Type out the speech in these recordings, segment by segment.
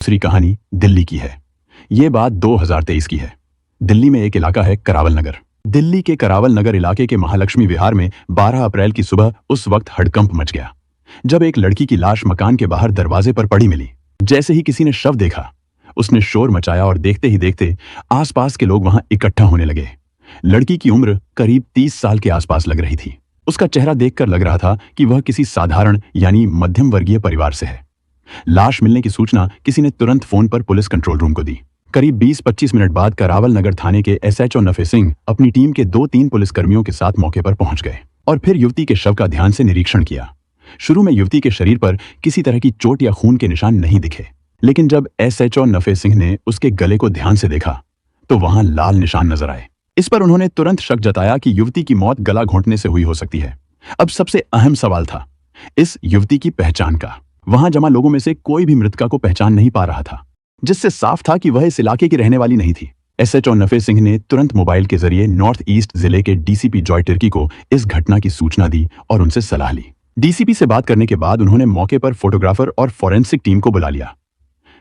दूसरी कहानी दिल्ली की है। ये बात 2023 की है। दिल्ली में एक इलाका है करावल नगर। दिल्ली के करावल नगर इलाके के महालक्ष्मी विहार में 12 अप्रैल की सुबह उस वक्त हड़कंप मच गया जब एक लड़की की लाश मकान के बाहर दरवाजे पर पड़ी मिली। जैसे ही किसी ने शव देखा, उसने शोर मचाया और देखते ही देखते आसपास के लोग वहां इकट्ठा होने लगे। लड़की की उम्र करीब 30 साल के आसपास लग रही थी। उसका चेहरा देखकर लग रहा था कि वह किसी साधारण यानी मध्यम वर्गीय परिवार से है। लाश मिलने की सूचना किसी ने तुरंत फोन पर पुलिस कंट्रोल रूम को दी। करीब 20-25 मिनट बाद करावल नगर थाने के एसएचओ नफे सिंह अपनी टीम के 2-3 पुलिसकर्मियों के साथ मौके पर पहुंच गए और फिर युवती के शव का ध्यान से निरीक्षण किया। शुरू में युवती के शरीर पर किसी तरह की चोट या खून के निशान नहीं दिखे, लेकिन जब एसएचओ नफे सिंह ने उसके गले को ध्यान से देखा तो वहां लाल निशान नजर आए। इस पर उन्होंने तुरंत शक जताया कि युवती की मौत गला घोंटने से हुई हो सकती है। अब सबसे अहम सवाल था इस युवती की पहचान का। वहां जमा लोगों में से कोई भी मृतका को पहचान नहीं पा रहा था, जिससे साफ था कि वह इस इलाके की रहने वाली नहीं थी। एसएचओ नफे सिंह ने तुरंत मोबाइल के जरिए नॉर्थ ईस्ट जिले के डीसीपी जॉय तिर्की को इस घटना की सूचना दी और उनसे सलाह ली। डीसीपी से बात करने के बाद उन्होंने मौके पर फोटोग्राफर और फॉरेंसिक टीम को बुला लिया।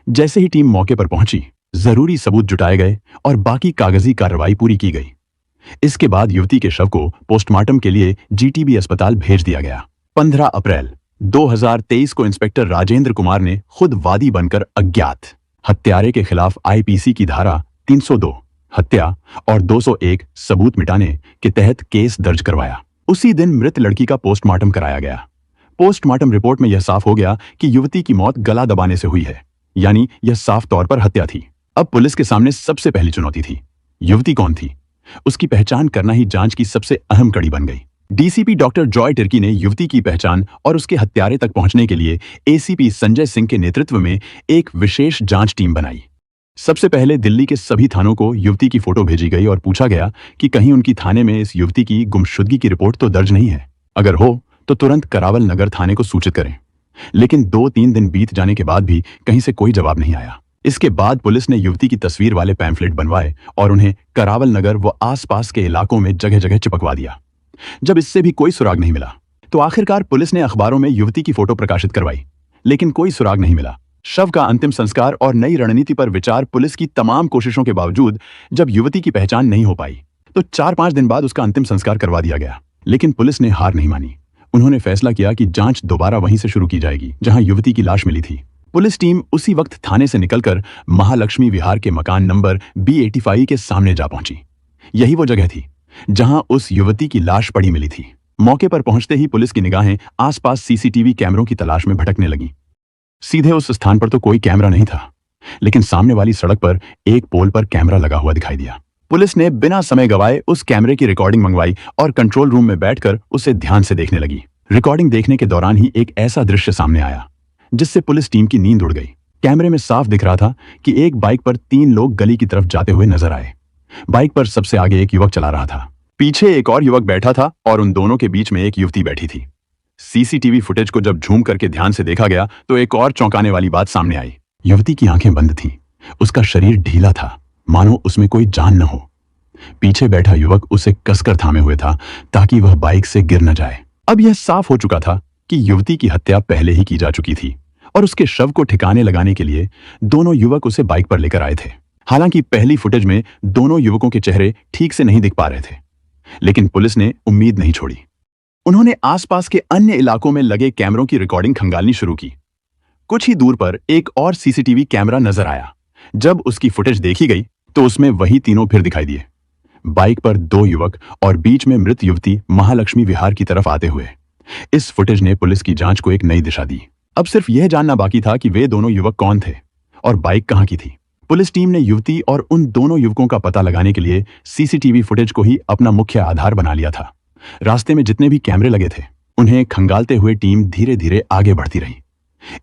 जैसे ही टीम मौके पर पहुंची, जरूरी सबूत जुटाए गए और बाकी कागजी कार्रवाई पूरी की गई। इसके बाद युवती के शव को पोस्टमार्टम के लिए जीटीबी अस्पताल भेज दिया गया। 15 अप्रैल 2023 को इंस्पेक्टर राजेंद्र कुमार ने खुद वादी बनकर अज्ञात हत्यारे के खिलाफ आईपीसी की धारा 302 हत्या और 201 सबूत मिटाने के तहत केस दर्ज करवाया। उसी दिन मृत लड़की का पोस्टमार्टम कराया गया। पोस्टमार्टम रिपोर्ट में यह साफ हो गया कि युवती की मौत गला दबाने से हुई है, यानी यह साफ तौर पर हत्या थी। अब पुलिस के सामने सबसे पहली चुनौती थी, युवती कौन थी? उसकी पहचान करना ही जांच की सबसे अहम कड़ी बन गई। डीसीपी डॉक्टर जॉय तिर्की ने युवती की पहचान और उसके हत्यारे तक पहुंचने के लिए एसीपी संजय सिंह के नेतृत्व में एक विशेष जांच टीम बनाई। सबसे पहले दिल्ली के सभी थानों को युवती की फोटो भेजी गई और पूछा गया कि कहीं उनकी थाने में इस युवती की गुमशुदगी की रिपोर्ट तो दर्ज नहीं है। अगर हो तो तुरंत करावल नगर थाने को सूचित करें। लेकिन 2-3 दिन बीत जाने के बाद भी कहीं से कोई जवाब नहीं आया। इसके बाद पुलिस ने युवती की तस्वीर वाले पैम्फलेट बनवाए और उन्हें करावल नगर व आसपास के इलाकों में जगह जगह चिपकवा दिया। जब इससे भी कोई सुराग नहीं मिला तो आखिरकार पुलिस ने अखबारों में युवती की फोटो प्रकाशित करवाई, लेकिन कोई सुराग नहीं मिला। शव का अंतिम संस्कार और नई रणनीति पर विचार पुलिस की तमाम कोशिशों के बावजूद जब युवती की पहचान नहीं हो पाई तो 4-5 दिन बाद उसका अंतिम संस्कार करवा दिया गया। लेकिन पुलिस ने हार नहीं मानी। उन्होंने फैसला किया कि जांच दोबारा वहीं से शुरू की जाएगी जहां युवती की लाश मिली थी। पुलिस टीम उसी वक्त थाने से निकलकर महालक्ष्मी विहार के मकान नंबर B85 के सामने जा पहुंची। यही वो जगह थी जहां उस युवती की लाश पड़ी मिली थी। मौके पर पहुंचते ही पुलिस की निगाहें आसपास सीसीटीवी कैमरों की तलाश में भटकने लगी। सीधे उस स्थान पर तो कोई कैमरा नहीं था, लेकिन सामने वाली सड़क पर एक पोल पर कैमरा लगा हुआ दिखाई दिया। पुलिस ने बिना समय गवाए उस कैमरे की रिकॉर्डिंग मंगवाई और कंट्रोल रूम में बैठकर उसे ध्यान से देखने लगी। रिकॉर्डिंग देखने के दौरान ही एक ऐसा दृश्य सामने आया जिससे पुलिस टीम की नींद उड़ गई। कैमरे में साफ दिख रहा था कि एक बाइक पर 3 लोग गली की तरफ जाते हुए नजर आए। बाइक पर सबसे आगे एक युवक चला रहा था, पीछे एक और युवक बैठा था और उन दोनों के बीच में एक युवती बैठी थी। सीसीटीवी फुटेज को जब झूम करके ध्यान से देखा गया तो एक और चौंकाने वाली बात सामने आई। युवती की आंखें बंद थीं, उसका शरीर ढीला था, मानो उसमें कोई जान न हो। पीछे बैठा युवक उसे कसकर थामे हुए था ताकि वह बाइक से गिर न जाए। अब यह साफ हो चुका था कि युवती की हत्या पहले ही की जा चुकी थी और उसके शव को ठिकाने लगाने के लिए दोनों युवक उसे बाइक पर लेकर आए थे। हालांकि पहली फुटेज में दोनों युवकों के चेहरे ठीक से नहीं दिख पा रहे थे, लेकिन पुलिस ने उम्मीद नहीं छोड़ी। उन्होंने आसपास के अन्य इलाकों में लगे कैमरों की रिकॉर्डिंग खंगालनी शुरू की। कुछ ही दूर पर एक और सीसीटीवी कैमरा नजर आया। जब उसकी फुटेज देखी गई तो उसमें वही तीनों फिर दिखाई दिए, बाइक पर 2 युवक और बीच में मृत युवती महालक्ष्मी विहार की तरफ आते हुए। इस फुटेज ने पुलिस की जांच को एक नई दिशा दी। अब सिर्फ यह जानना बाकी था कि वे दोनों युवक कौन थे और बाइक कहां की थी। पुलिस टीम ने युवती और उन दोनों युवकों का पता लगाने के लिए सीसीटीवी फुटेज को ही अपना मुख्य आधार बना लिया था। रास्ते में जितने भी कैमरे लगे थे उन्हें खंगालते हुए टीम धीरे धीरे आगे बढ़ती रही।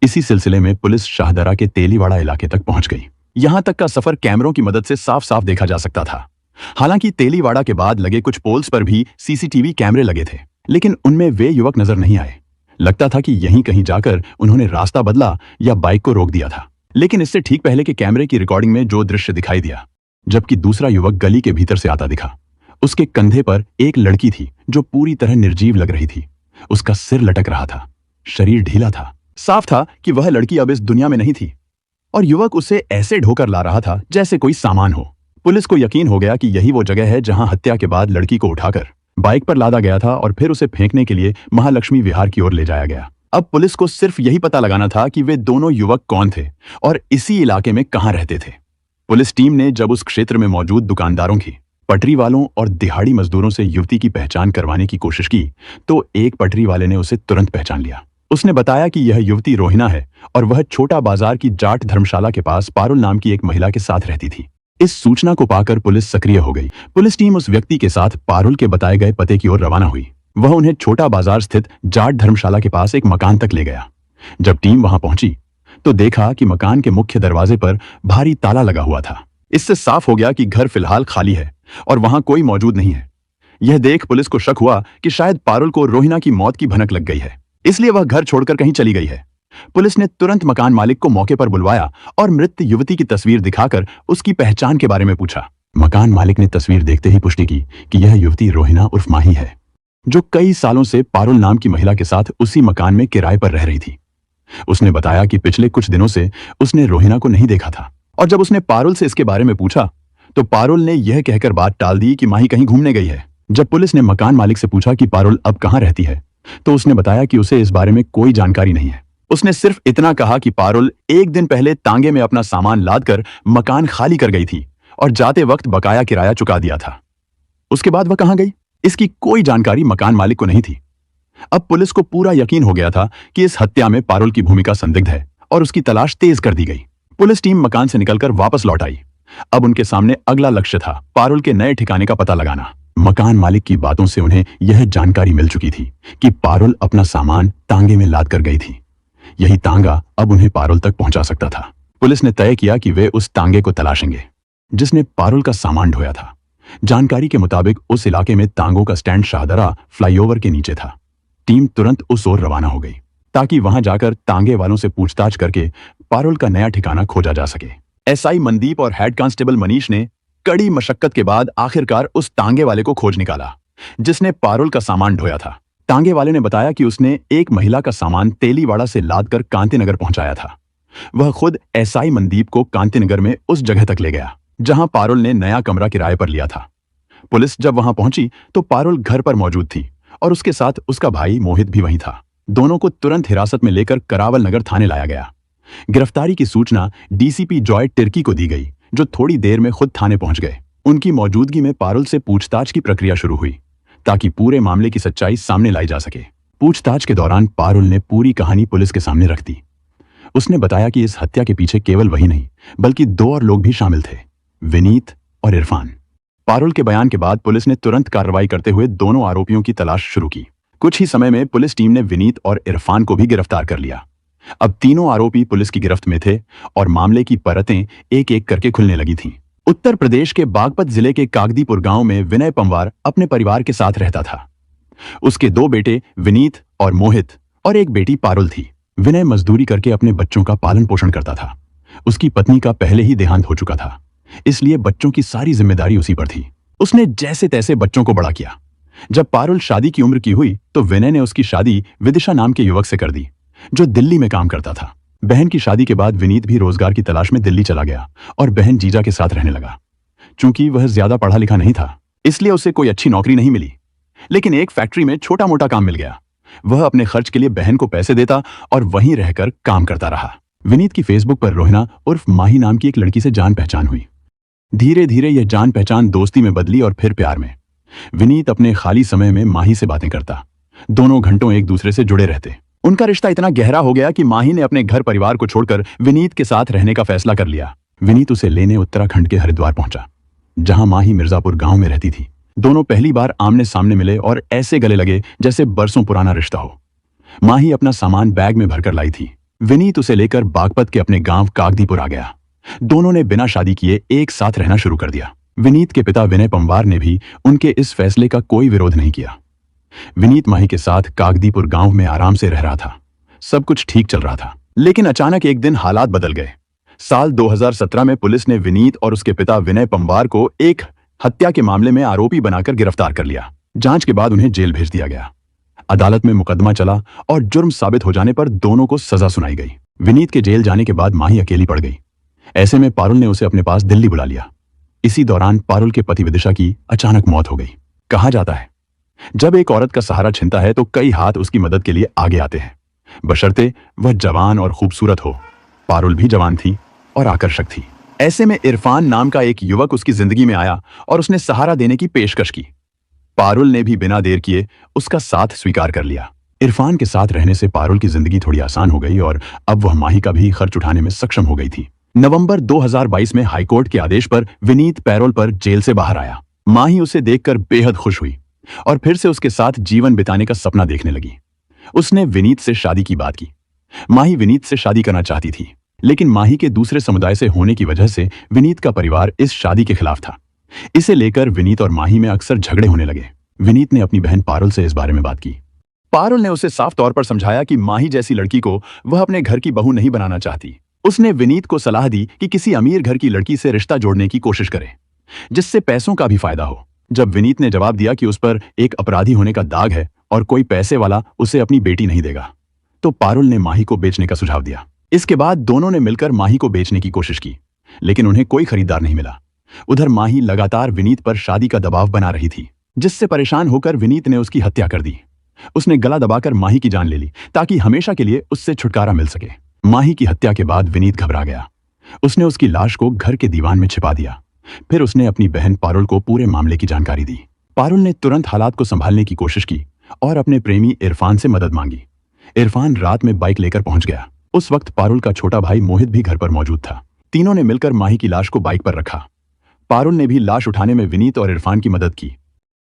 इसी सिलसिले में पुलिस शाहदरा के तेलीवाड़ा इलाके तक पहुंच गई। यहां तक का सफर कैमरों की मदद से साफ साफ देखा जा सकता था। हालांकि तेलीवाड़ा के बाद लगे कुछ पोल्स पर भी सीसीटीवी कैमरे लगे थे, लेकिन उनमें वे युवक नजर नहीं आए। लगता था कि यहीं कहीं जाकर उन्होंने रास्ता बदला या बाइक को रोक दिया था। लेकिन इससे ठीक पहले के कैमरे की रिकॉर्डिंग में जो दृश्य दिखाई दिया, जबकि दूसरा युवक गली के भीतर से आता दिखा, उसके कंधे पर एक लड़की थी जो पूरी तरह निर्जीव लग रही थी। उसका सिर लटक रहा था, शरीर ढीला था। साफ था कि वह लड़की अब इस दुनिया में नहीं थी और युवक उसे ऐसे ढोकर ला रहा था जैसे कोई सामान हो। पुलिस को यकीन हो गया कि यही वो जगह है जहां हत्या के बाद लड़की को उठाकर बाइक पर लादा गया था और फिर उसे फेंकने के लिए महालक्ष्मी विहार की ओर ले जाया गया। अब पुलिस को सिर्फ यही पता लगाना था कि वे दोनों युवक कौन थे और इसी इलाके में कहां रहते थे। पुलिस टीम ने जब उस क्षेत्र में मौजूद दुकानदारों की, पटरी वालों और दिहाड़ी मजदूरों से युवती की पहचान करवाने की कोशिश की तो एक पटरी वाले ने उसे तुरंत पहचान लिया। उसने बताया कि यह युवती रोहिना है और वह छोटा बाजार की जाट धर्मशाला के पास पारुल नाम की एक महिला के साथ रहती थी। इस सूचना को पाकर पुलिस सक्रिय हो गई। पुलिस टीम उस व्यक्ति के साथ पारुल के बताए गए पते की ओर रवाना हुई। वह उन्हें छोटा बाजार स्थित जाट धर्मशाला के पास एक मकान तक ले गया। जब टीम वहां पहुंची तो देखा कि मकान के मुख्य दरवाजे पर भारी ताला लगा हुआ था। इससे साफ हो गया कि घर फिलहाल खाली है और वहां कोई मौजूद नहीं है। यह देख पुलिस को शक हुआ कि शायद पारुल को रोहिना की मौत की भनक लग गई है, इसलिए वह घर छोड़कर कहीं चली गई है। पुलिस ने तुरंत मकान मालिक को मौके पर बुलवाया और मृत युवती की तस्वीर दिखाकर उसकी पहचान के बारे में पूछा। मकान मालिक ने तस्वीर देखते ही पुष्टि की कि यह युवती रोहिना उर्फ माही है, जो कई सालों से पारुल नाम की महिला के साथ उसी मकान में किराए पर रह रही थी। उसने बताया कि पिछले कुछ दिनों से उसने रोहिना को नहीं देखा था और जब उसने पारुल से इसके बारे में पूछा तो पारुल ने यह कहकर बात टाल दी कि माही कहीं घूमने गई है। जब पुलिस ने मकान मालिक से पूछा कि पारुल अब कहां रहती है तो उसने बताया कि उसे इस बारे में कोई जानकारी नहीं है। उसने सिर्फ इतना कहा कि पारुल एक दिन पहले तांगे में अपना सामान लादकर मकान खाली कर गई थी और जाते वक्त बकाया किराया चुका दिया था। उसके बाद वह कहां गई, इसकी कोई जानकारी मकान मालिक को नहीं थी। अब पुलिस को पूरा यकीन हो गया था कि इस हत्या में पारुल की भूमिका संदिग्ध है और उसकी तलाश तेज कर दी गई। पुलिस टीम मकान से निकलकर वापस लौट आई। अब उनके सामने अगला लक्ष्य था पारुल के नए ठिकाने का पता लगाना। मकान मालिक की बातों से उन्हें यह जानकारी मिल चुकी थी कि पारुल अपना सामान तांगे में लाद कर गई थी। यही तांगा अब उन्हें पारुल तक पहुंचा सकता था। पुलिस ने तय किया कि वे उस तांगे को तलाशेंगे जिसने पारुल का सामान ढोया था। जानकारी के मुताबिक उस इलाके में तांगों का स्टैंड शाहदरा फ्लाईओवर के नीचे था। टीम तुरंत उस ओर रवाना हो गई ताकि वहां जाकर तांगे वालों से पूछताछ करके पारुल का नया ठिकाना खोजा जा सके। एसआई मनदीप और हेड कांस्टेबल मनीष ने कड़ी मशक्कत के बाद आखिरकार उस तांगे वाले को खोज निकाला जिसने पारुल का सामान ढोया था। तांगे वाले ने बताया कि उसने एक महिला का सामान तेलीवाड़ा से लादकर कांतिनगर पहुंचाया था। वह खुद एसआई मनदीप को कांतिनगर में उस जगह तक ले गया जहां पारुल ने नया कमरा किराए पर लिया था। पुलिस जब वहां पहुंची तो पारुल घर पर मौजूद थी और उसके साथ उसका भाई मोहित भी वहीं था। दोनों को तुरंत हिरासत में लेकर करावल नगर थाने लाया गया। गिरफ्तारी की सूचना डीसीपी जॉय टिर्की को दी गई, जो थोड़ी देर में खुद थाने पहुंच गए। उनकी मौजूदगी में पारुल से पूछताछ की प्रक्रिया शुरू हुई ताकि पूरे मामले की सच्चाई सामने लाई जा सके। पूछताछ के दौरान पारुल ने पूरी कहानी पुलिस के सामने रख दी। उसने बताया कि इस हत्या के पीछे केवल वही नहीं बल्कि दो और लोग भी शामिल थे, विनीत और इरफान। पारुल के बयान के बाद पुलिस ने तुरंत कार्रवाई करते हुए दोनों आरोपियों की तलाश शुरू की। कुछ ही समय में पुलिस टीम ने विनीत और इरफान को भी गिरफ्तार कर लिया। अब तीनों आरोपी पुलिस की गिरफ्त में थे और मामले की परतें एक एक करके खुलने लगी थीं। उत्तर प्रदेश के बागपत जिले के कागदीपुर गांव में विनय पंवार अपने परिवार के साथ रहता था। उसके दो बेटे विनीत और मोहित और एक बेटी पारुल थी। विनय मजदूरी करके अपने बच्चों का पालन पोषण करता था। उसकी पत्नी का पहले ही देहांत हो चुका था, इसलिए बच्चों की सारी जिम्मेदारी उसी पर थी। उसने जैसे तैसे बच्चों को बड़ा किया। जब पारुल शादी की उम्र की हुई तो विनय ने उसकी शादी विदिशा नाम के युवक से कर दी, जो दिल्ली में काम करता था। बहन की शादी के बाद विनीत भी रोजगार की तलाश में दिल्ली चला गया और बहन जीजा के साथ रहने लगा। चूंकि वह ज्यादा पढ़ा लिखा नहीं था, इसलिए उसे कोई अच्छी नौकरी नहीं मिली, लेकिन एक फैक्ट्री में छोटा मोटा काम मिल गया। वह अपने खर्च के लिए बहन को पैसे देता और वहीं रहकर काम करता रहा। विनीत की फेसबुक पर रोहिना उर्फ माही नाम की एक लड़की से जान पहचान हुई। धीरे धीरे यह जान पहचान दोस्ती में बदली और फिर प्यार में। विनीत अपने खाली समय में माही से बातें करता। दोनों घंटों एक दूसरे से जुड़े रहते। उनका रिश्ता इतना गहरा हो गया कि माही ने अपने घर परिवार को छोड़कर विनीत के साथ रहने का फैसला कर लिया। विनीत उसे लेने उत्तराखंड के हरिद्वार पहुंचा, जहां माही मिर्जापुर गांव में रहती थी। दोनों पहली बार आमने सामने मिले और ऐसे गले लगे जैसे बरसों पुराना रिश्ता हो। माही अपना सामान बैग में भरकर लाई थी। विनीत उसे लेकर बागपत के अपने गांव कागदीपुर आ गया। दोनों ने बिना शादी किए एक साथ रहना शुरू कर दिया। विनीत के पिता विनय पंवार ने भी उनके इस फैसले का कोई विरोध नहीं किया। विनीत माही के साथ कागदीपुर गांव में आराम से रह रहा था। सब कुछ ठीक चल रहा था, लेकिन अचानक एक दिन हालात बदल गए। साल 2017 में पुलिस ने विनीत और उसके पिता विनय पंवार को एक हत्या के मामले में आरोपी बनाकर गिरफ्तार कर लिया। जांच के बाद उन्हें जेल भेज दिया गया। अदालत में मुकदमा चला और जुर्म साबित हो जाने पर दोनों को सजा सुनाई गई। विनीत के जेल जाने के बाद माही अकेली पड़ गई। ऐसे में पारुल ने उसे अपने पास दिल्ली बुला लिया। इसी दौरान पारुल के पति विदिशा की अचानक मौत हो गई। कहा जाता है, जब एक औरत का सहारा छिनता है तो कई हाथ उसकी मदद के लिए आगे आते हैं, बशर्ते वह जवान और खूबसूरत हो। पारुल भी जवान थी और आकर्षक थी। ऐसे में इरफान नाम का एक युवक उसकी जिंदगी में आया और उसने सहारा देने की पेशकश की। पारुल ने भी बिना देर किए उसका साथ स्वीकार कर लिया। इरफान के साथ रहने से पारुल की जिंदगी थोड़ी आसान हो गई और अब वह माही का भी खर्च उठाने में सक्षम हो गई थी। नवंबर 2022 में हाईकोर्ट के आदेश पर विनीत पैरोल पर जेल से बाहर आया। माही उसे देखकर बेहद खुश हुई और फिर से उसके साथ जीवन बिताने का सपना देखने लगी। उसने विनीत से शादी की बात की। माही विनीत से शादी करना चाहती थी, लेकिन माही के दूसरे समुदाय से होने की वजह से विनीत का परिवार इस शादी के खिलाफ था। इसे लेकर विनीत और माही में अक्सर झगड़े होने लगे। विनीत ने अपनी बहन पारुल से इस बारे में बात की। पारुल ने उसे साफ तौर पर समझाया कि माही जैसी लड़की को वह अपने घर की बहू नहीं बनाना चाहती। उसने विनीत को सलाह दी कि किसी अमीर घर की लड़की से रिश्ता जोड़ने की कोशिश करे, जिससे पैसों का भी फायदा हो। जब विनीत ने जवाब दिया कि उस पर एक अपराधी होने का दाग है और कोई पैसे वाला उसे अपनी बेटी नहीं देगा, तो पारुल ने माही को बेचने का सुझाव दिया। इसके बाद दोनों ने मिलकर माही को बेचने की कोशिश की, लेकिन उन्हें कोई खरीदार नहीं मिला। उधर माही लगातार विनीत पर शादी का दबाव बना रही थी, जिससे परेशान होकर विनीत ने उसकी हत्या कर दी। उसने गला दबाकर माही की जान ले ली ताकि हमेशा के लिए उससे छुटकारा मिल सके। माही की हत्या के बाद विनीत घबरा गया। उसने उसकी लाश को घर के दीवान में छिपा दिया। फिर उसने अपनी बहन पारुल को पूरे मामले की जानकारी दी। पारुल ने तुरंत हालात को संभालने की कोशिश की और अपने प्रेमी इरफान से मदद मांगी। इरफान रात में बाइक लेकर पहुंच गया। उस वक्त पारुल का छोटा भाई मोहित भी घर पर मौजूद था। तीनों ने मिलकर माही की लाश को बाइक पर रखा। पारुल ने भी लाश उठाने में विनीत और इरफान की मदद की।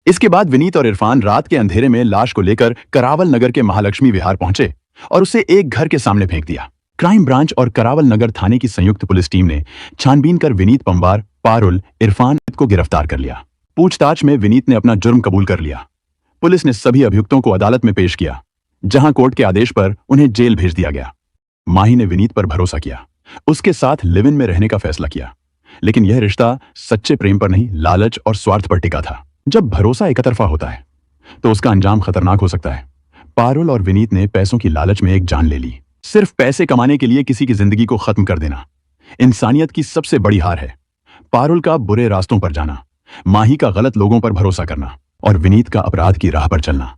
इसके बाद विनीत और इरफान रात के अंधेरे में लाश को लेकर करावल नगर के महालक्ष्मी विहार पहुंचे और उसे एक घर के सामने फेंक दिया। क्राइम ब्रांच और करावल नगर थाने की संयुक्त पुलिस टीम ने छानबीन कर विनीत पंवार, पारुल, इरफान को गिरफ्तार कर लिया। पूछताछ में विनीत ने अपना जुर्म कबूल कर लिया। पुलिस ने सभी अभियुक्तों को अदालत में पेश किया, जहां कोर्ट के आदेश पर उन्हें जेल भेज दिया गया। माही ने विनीत पर भरोसा किया, उसके साथ लिव इन में रहने का फैसला किया, लेकिन यह रिश्ता सच्चे प्रेम पर नहीं, लालच और स्वार्थ पर टिका था। जब भरोसा एकतरफा होता है तो उसका अंजाम खतरनाक हो सकता है। पारुल और विनीत ने पैसों की लालच में एक जान ले ली। सिर्फ पैसे कमाने के लिए किसी की जिंदगी को खत्म कर देना इंसानियत की सबसे बड़ी हार है। पारुल का बुरे रास्तों पर जाना, माही का गलत लोगों पर भरोसा करना और विनीत का अपराध की राह पर चलना,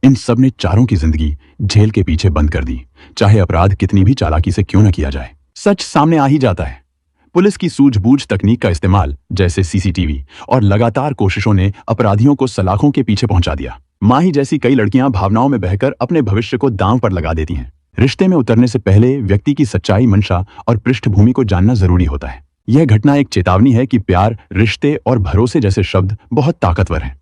इन सब ने चारों की जिंदगी जेल के पीछे बंद कर दी। चाहे अपराध कितनी भी चालाकी से क्यों न किया जाए, सच सामने आ ही जाता है। पुलिस की सूझबूझ तकनीक का इस्तेमाल, जैसे सीसीटीवी और लगातार कोशिशों ने अपराधियों को सलाखों के पीछे पहुंचा दिया। माही जैसी कई लड़कियां भावनाओं में बहकर अपने भविष्य को दांव पर लगा देती हैं। रिश्ते में उतरने से पहले व्यक्ति की सच्चाई, मंशा और पृष्ठभूमि को जानना जरूरी होता है। यह घटना एक चेतावनी है कि प्यार, रिश्ते और भरोसे जैसे शब्द बहुत ताकतवर हैं,